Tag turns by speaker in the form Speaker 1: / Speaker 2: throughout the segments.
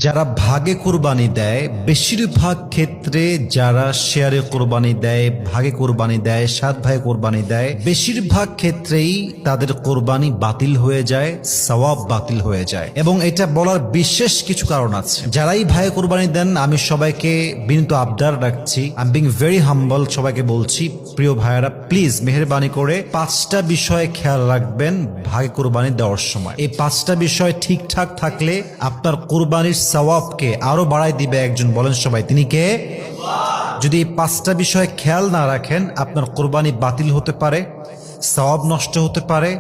Speaker 1: যারা ভাগে কুরবানি দেয়, বেশিরভাগ ক্ষেত্রে যারা শেয়ারে কুরবানি দেয়, ভাগে কুরবানি দেয়, 7 ভাগে কুরবানি দেয়, বেশিরভাগ ক্ষেত্রেই তাদের কুরবানি বাতিল হয়ে যায়, সওয়াব বাতিল হয়ে যায়। এবং এটা বলার বিশেষ কিছু কারণ আছে। যারাই ভাগে কুরবানি দেন, আমি সবাইকে বিনীত আবদার রাখছি, আই এম বিং ভেরি হাম্বল, সবাইকে বলছি, প্রিয় ভাইয়েরা প্লিজ মেহেরবানি করে 5টা বিষয়ে খেয়াল রাখবেন ভাগে কুরবানি দেওয়ার সময়। এই 5টা বিষয় ঠিকঠাক থাকলে আপনার কুরবানির সওয়াবকে আরো বাড়াই দিবে একজন, বলেন সবাই, তিনি কে? যদি এই 5টা বিষয় খেয়াল না রাখেন, আপনার কুরবানি বাতিল হতে পারে, সওয়াব নষ্ট হতে পারে,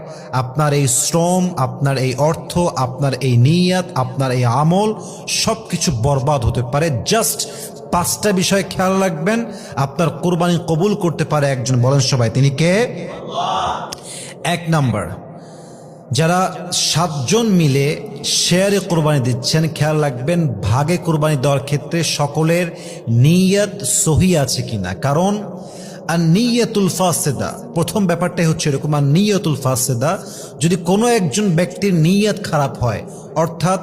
Speaker 1: আপনার এই শ্রম, আপনার এই অর্থ, আপনার এই নিয়াত, আপনার এই আমল সবকিছু বরবাদ হতে পারে। জাস্ট 5টা বিষয় খেয়াল রাখবেন, আপনার কুরবানি কবুল করতে পারে একজন, বলেন সবাই, তিনি কে? 1 নাম্বার, যারা 7 জন মিলে শেয়ারে কোরবানি দিচ্ছেন, খেয়াল রাখবেন ভাগে কোরবানি দেওয়ার ক্ষেত্রে সকলের নিয়ত সহি আছে কিনা। কারণ আর নিয়তুল ফাসেদা, প্রথম ব্যাপারটাই হচ্ছে এরকম, আর নিয়তুল ফাসেদা, যদি কোনো একজন ব্যক্তির নিয়ত খারাপ হয়, অর্থাৎ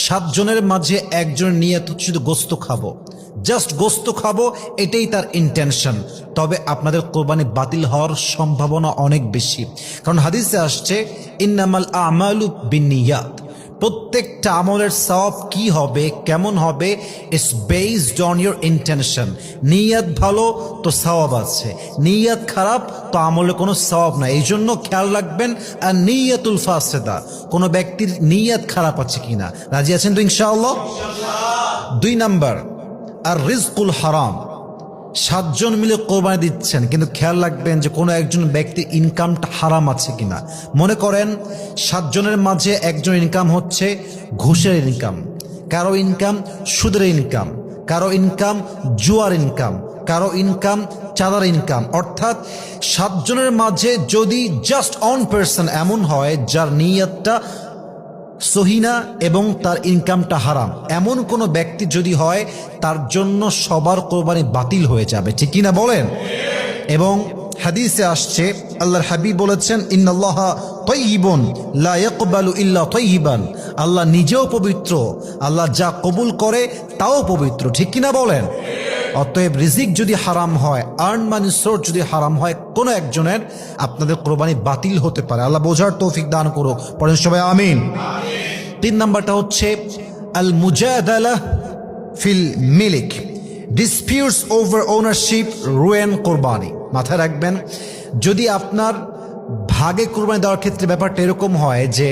Speaker 1: 7 জনের মাঝে একজনের নিয়ত হচ্ছে শুধু গোস্ত খাবো, জাস্ট গোস্ত খাবো, এটাই তার ইন্টেনশন, তবে আপনাদের কোরবানি বাতিল হওয়ার সম্ভাবনা অনেক বেশি। কারণ হাদিসে আসছে ইন্নামাল আমালু বিন্নিয়াত, প্রত্যেকটা আমলের সওয়াব কি হবে, কেমন হবে, it's based on your intention. নিয়ত ভালো তো সওয়াব আছে, নিয়ত খারাপ তো আমলে কোনো সওয়াব নাই। এই জন্য খেয়াল রাখবেন আর নিয়তুল ফাসেদা, কোনো ব্যক্তির নিয়ত খারাপ আছে কিনা। রাজি আছেন তো ইনশাআল্লাহ? 2 নাম্বার, আর রিজকুল হারাম, 7 জন মিলে কোরবানি দিচ্ছেন, কিন্তু খেয়াল রাখবেন যে কোনো একজন ব্যক্তির ইনকামটা হারাম আছে কিনা। মনে করেন 7 জনের মাঝে একজন ইনকাম হচ্ছে ঘুষের ইনকাম, কারো ইনকাম সুদের ইনকাম, কারো ইনকাম জুয়ার ইনকাম, কারো ইনকাম চাঁদার ইনকাম। অর্থাৎ 7 জনের মাঝে যদি জাস্ট 1 পার্সন এমন হয় যার নিয়তটা সহিনা এবং তার ইনকামটা হারাম, এমন কোন ব্যক্তি যদি হয়, তার জন্য সবার কোরবানি বাতিল হয়ে যাবে, ঠিক কিনা বলেন? এবং হাদিসে আসছে, আল্লাহর হাবিব বলেছেন ইন্নাল্লাহা তাইয়িবুন লা ইয়াকবালু ইল্লা তাইয়িবান, আল্লাহ নিজেও পবিত্র, আল্লাহ যা কবুল করে তাও পবিত্র, ঠিক কিনা বলেন? অতএব রিজিক যদি হারাম হয়, আর্ন মানি সোর্স যদি হারাম হয় কোনো একজনের, আপনাদের কোরবানি বাতিল হতে পারে। আল্লাহ বোঝার তৌফিক দান করুক, পড়েন সবাই আমিন। 3 নাম্বারটা হচ্ছে আল মুজাদালা ফিল মিলিক, ডিসপিউটস ওভার ওনারশিপ রুয়েন কোরবানি। মাথায় রাখবেন, যদি আপনার ভাগে কোরবানি দেওয়ার ক্ষেত্রে ব্যাপারটা এরকম হয় যে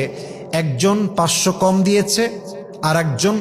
Speaker 1: একজন 500 কম দিয়েছে আর একজন